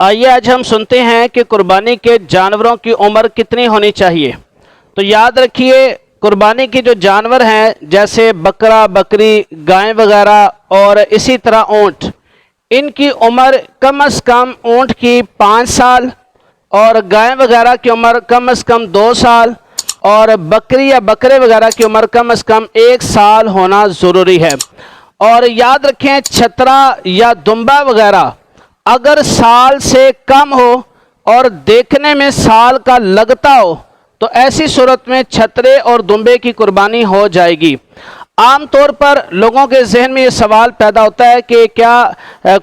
آئیے آج ہم سنتے ہیں کہ قربانی کے جانوروں کی عمر کتنی ہونی چاہیے۔ تو یاد رکھیے قربانی کی جو جانور ہیں جیسے بکرا، بکری، گائے وغیرہ اور اسی طرح اونٹ، ان کی عمر کم از کم اونٹ کی 5 سال اور گائے وغیرہ کی عمر کم از کم 2 سال اور بکری یا بکرے وغیرہ کی عمر کم از کم 1 سال ہونا ضروری ہے۔ اور یاد رکھیں چھترا یا دمبا وغیرہ اگر سال سے کم ہو اور دیکھنے میں سال کا لگتا ہو تو ایسی صورت میں چھترے اور دمبے کی قربانی ہو جائے گی۔ عام طور پر لوگوں کے ذہن میں یہ سوال پیدا ہوتا ہے کہ کیا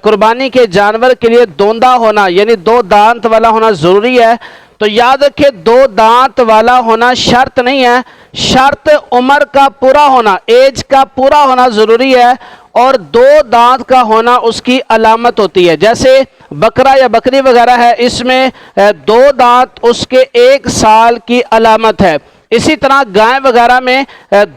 قربانی کے جانور کے لیے دوندا ہونا یعنی 2 دانت والا ہونا ضروری ہے؟ تو یاد رکھیں 2 دانت والا ہونا شرط نہیں ہے، شرط عمر کا پورا ہونا، ایج کا پورا ہونا ضروری ہے، اور 2 دانت کا ہونا اس کی علامت ہوتی ہے۔ جیسے بکرا یا بکری وغیرہ ہے، اس میں 2 دانت اس کے 1 سال کی علامت ہے۔ اسی طرح گائے وغیرہ میں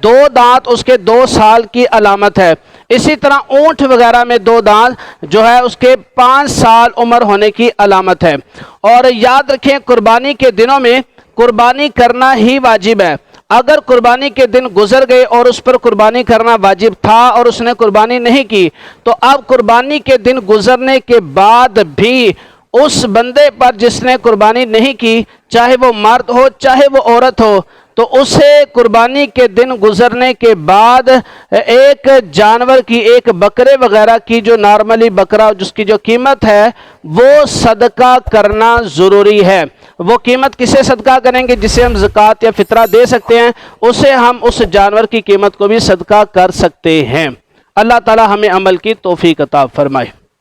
2 دانت اس کے 2 سال کی علامت ہے۔ اسی طرح اونٹ وغیرہ میں 2 دانت جو ہے اس کے 5 سال عمر ہونے کی علامت ہے۔ اور یاد رکھیں قربانی کے دنوں میں قربانی کرنا ہی واجب ہے۔ اگر قربانی کے دن گزر گئے اور اس پر قربانی کرنا واجب تھا اور اس نے قربانی نہیں کی تو اب قربانی کے دن گزرنے کے بعد بھی اس بندے پر جس نے قربانی نہیں کی، چاہے وہ مرد ہو چاہے وہ عورت ہو، تو اسے قربانی کے دن گزرنے کے بعد ایک جانور کی، ایک بکرے وغیرہ کی جو نارملی بکرا جس کی جو قیمت ہے وہ صدقہ کرنا ضروری ہے۔ وہ قیمت کسے صدقہ کریں گے؟ جسے ہم زکوٰۃ یا فطرہ دے سکتے ہیں، اسے ہم اس جانور کی قیمت کو بھی صدقہ کر سکتے ہیں۔ اللہ تعالی ہمیں عمل کی توفیق عطا فرمائے۔